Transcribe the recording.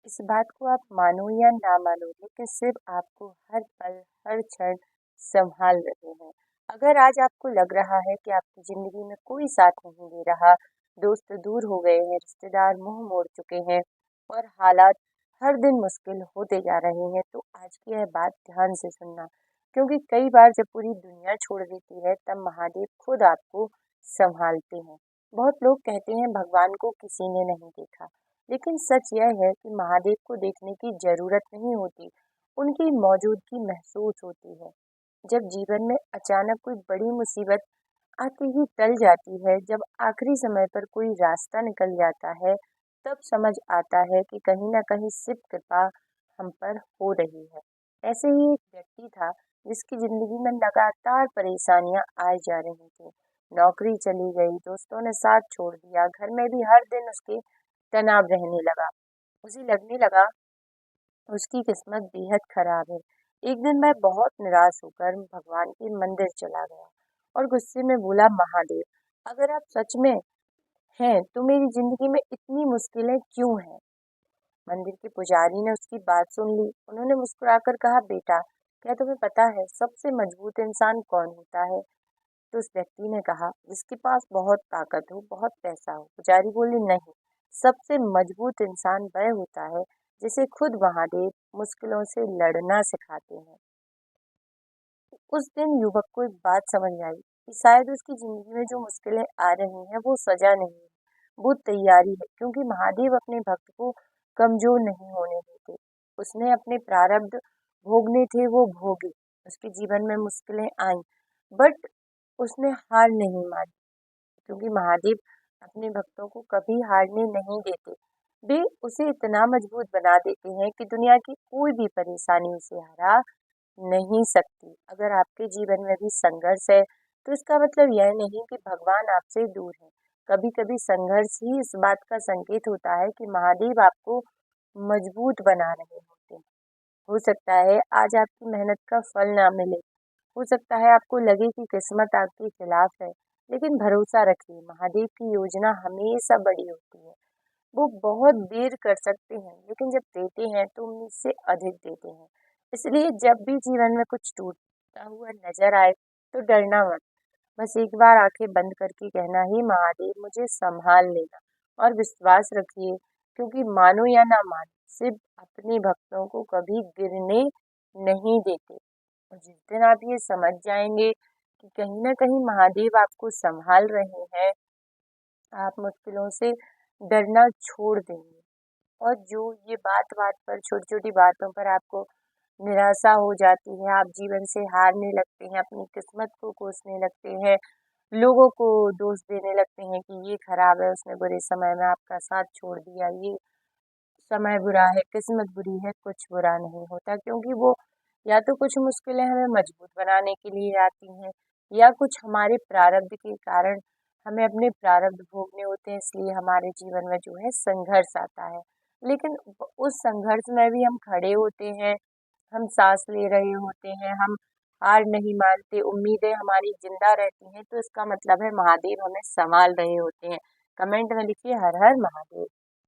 इस बात को आप मानो या ना मानो, लेकिन सिर्फ आपको हर पल, हर क्षण संभाल रहे हैं। अगर आज आपको लग रहा है कि आपकी ज़िंदगी में कोई साथ नहीं दे रहा, दोस्त दूर हो गए हैं, रिश्तेदार मुँह मोड़ चुके हैं और हालात हर दिन मुश्किल होते जा रहे हैं, तो आज की यह बात ध्यान से सुनना। क्योंकि कई बार जब पूरी दुनिया छोड़ देती है, तब महादेव खुद आपको संभालते हैं। बहुत लोग कहते हैं भगवान को किसी ने नहीं देखा, लेकिन सच यह है कि महादेव को देखने की जरूरत नहीं होती, उनकी मौजूदगी महसूस होती है। जब जीवन में अचानक कोई बड़ी मुसीबत आते ही टल जाती है, जब आखिरी समय पर कोई रास्ता निकल जाता है, तब समझ आता है कि कहीं ना कहीं सिर्फ कृपा हम पर हो रही है। ऐसे ही एक व्यक्ति था जिसकी जिंदगी में लगातार परेशानियां आ जा रही थी। नौकरी चली गई, दोस्तों ने साथ छोड़ दिया, घर में भी हर दिन उसके तनाव रहने लगा। उसे लगने लगा उसकी किस्मत बेहद खराब है। एक दिन मैं बहुत निराश होकर भगवान के मंदिर चला गया और गुस्से में बोला, महादेव, अगर आप सच में हैं तो मेरी जिंदगी में इतनी मुश्किलें क्यों हैं? मंदिर के पुजारी ने उसकी बात सुन ली। उन्होंने मुस्कुराकर कहा, बेटा, क्या तुम्हें पता है सबसे मजबूत इंसान कौन होता है? तो उस व्यक्ति ने कहा, जिसके पास बहुत ताकत हो, बहुत पैसा हो। पुजारी बोले, नहीं, सबसे मजबूत इंसान वह होता है जिसे खुद महादेव मुश्किलों से लड़ना सिखाते हैं। उस दिन युवक को एक बात समझ आई कि शायद उसकी जिंदगी में जो मुश्किलें आ रही हैं वो सजा नहीं है, वो तैयारी है, क्योंकि महादेव अपने भक्त को कमजोर नहीं होने देते। उसने अपने प्रारब्ध भोगने थे, वो भोगे। उसके जीवन में मुश्किलें आई, बट उसने हार नहीं मानी, क्योंकि महादेव अपने भक्तों को कभी हारने नहीं देते। वे उसे इतना मजबूत बना देते हैं कि दुनिया की कोई भी परेशानी उसे हरा नहीं सकती। अगर आपके जीवन में भी संघर्ष है, तो इसका मतलब यह नहीं कि भगवान आपसे दूर है। कभी कभी संघर्ष ही इस बात का संकेत होता है कि महादेव आपको मजबूत बना रहे होते हैं। हो सकता है आज आपकी मेहनत का फल ना मिले, हो सकता है आपको लगे कि किस्मत आपके खिलाफ है, लेकिन भरोसा रखिए, महादेव की योजना हमेशा बड़ी होती है। वो बहुत देर कर सकते हैं, लेकिन जब देते हैं तो उम्मीद से अधिक देते हैं। इसलिए जब भी जीवन में कुछ टूटता हुआ नजर आए, तो डरना मत। बस एक बार आंखें बंद करके कहना, ही महादेव, मुझे संभाल लेना। और विश्वास रखिए, क्योंकि मानो या ना मानो, सिर्फ अपने भक्तों को कभी गिरने नहीं देते। और जिस दिन आप ये समझ जाएंगे कि कहीं ना कहीं महादेव आपको संभाल रहे हैं, आप मुश्किलों से डरना छोड़ देंगे। और जो ये बात बात पर, छोटी छोटी बातों पर आपको निराशा हो जाती है, आप जीवन से हारने लगते हैं, अपनी किस्मत को कोसने लगते हैं, लोगों को दोष देने लगते हैं कि ये खराब है, उसने बुरे समय में आपका साथ छोड़ दिया, ये समय बुरा है, किस्मत बुरी है। कुछ बुरा नहीं होता, क्योंकि वो या तो कुछ मुश्किलें हमें मजबूत बनाने के लिए आती हैं, या कुछ हमारे प्रारब्ध के कारण हमें अपने प्रारब्ध भोगने होते हैं, इसलिए हमारे जीवन में जो है संघर्ष आता है। लेकिन उस संघर्ष में भी हम खड़े होते हैं, हम सांस ले रहे होते हैं, हम हार नहीं मानते, उम्मीदें हमारी जिंदा रहती हैं, तो इसका मतलब है महादेव हमें संभाल रहे होते हैं। कमेंट में लिखिए, हर हर महादेव।